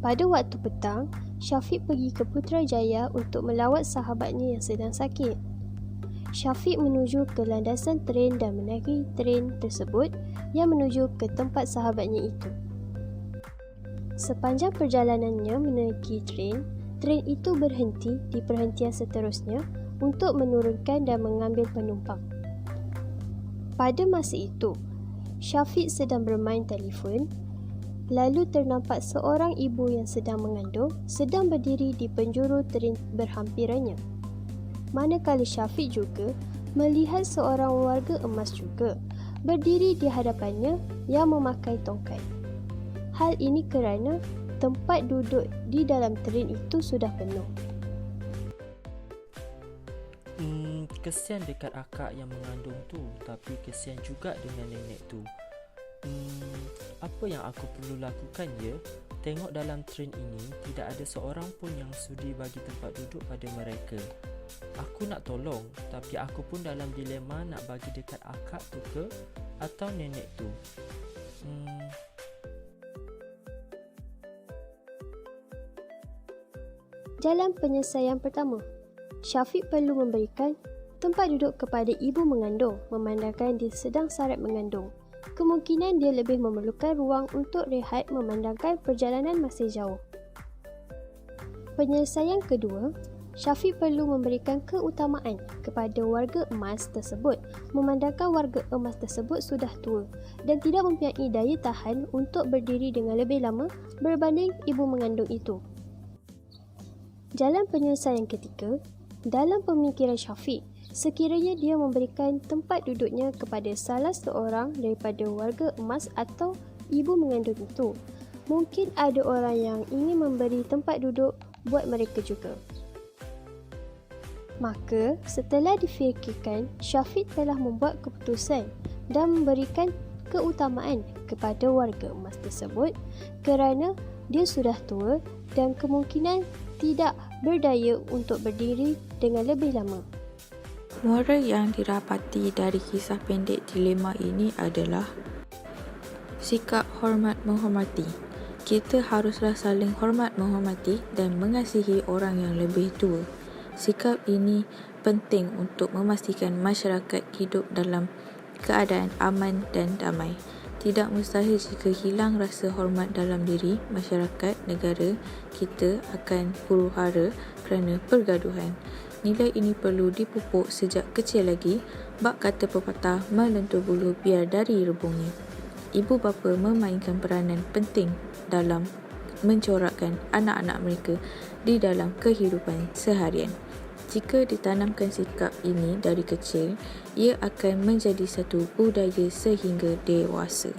Pada waktu petang, Syafiq pergi ke Putrajaya untuk melawat sahabatnya yang sedang sakit. Syafiq menuju ke landasan tren dan menaiki tren tersebut yang menuju ke tempat sahabatnya itu. Sepanjang perjalanannya menaiki tren itu berhenti di perhentian seterusnya untuk menurunkan dan mengambil penumpang. Pada masa itu, Syafiq sedang bermain telefon, lalu ternampak seorang ibu yang sedang mengandung sedang berdiri di penjuru tren berhampirannya. Manakala Syafiq juga melihat seorang warga emas juga berdiri di hadapannya yang memakai tongkat. Hal ini kerana tempat duduk di dalam tren itu sudah penuh. Kesian dekat akak yang mengandung tu, tapi kesian juga dengan nenek tu. Apa yang aku perlu lakukan ya? Tengok dalam tren ini tidak ada seorang pun yang sudi bagi tempat duduk pada mereka. Aku nak tolong, tapi aku pun dalam dilema nak bagi dekat akak tu ke atau nenek tu. Jalan penyelesaian pertama, Syafiq perlu memberikan tempat duduk kepada ibu mengandung memandangkan dia sedang sarat mengandung. Kemungkinan dia lebih memerlukan ruang untuk rehat memandangkan perjalanan masih jauh. Penyelesaian kedua, Syafiq perlu memberikan keutamaan kepada warga emas tersebut memandangkan warga emas tersebut sudah tua dan tidak mempunyai daya tahan untuk berdiri dengan lebih lama berbanding ibu mengandung itu. Jalan penyelesaian ketiga, dalam pemikiran Syafiq, sekiranya dia memberikan tempat duduknya kepada salah seorang daripada warga emas atau ibu mengandung itu, mungkin ada orang yang ingin memberi tempat duduk buat mereka juga. Maka, setelah difikirkan, Syafiq telah membuat keputusan dan memberikan keutamaan kepada warga emas tersebut kerana dia sudah tua dan kemungkinan tidak berdaya untuk berdiri dengan lebih lama. Moral yang didapati dari kisah pendek dilema ini adalah sikap hormat menghormati. Kita haruslah saling hormat menghormati dan mengasihi orang yang lebih tua. Sikap ini penting untuk memastikan masyarakat hidup dalam keadaan aman dan damai. Tidak mustahil jika hilang rasa hormat dalam diri masyarakat negara kita akan huru-hara kerana pergaduhan. Nilai ini perlu dipupuk sejak kecil lagi. Bak kata pepatah, melentur bulu biar dari rebungnya. Ibu bapa memainkan peranan penting dalam mencorakkan anak-anak mereka di dalam kehidupan seharian. Jika ditanamkan sikap ini dari kecil, ia akan menjadi satu budaya sehingga dewasa.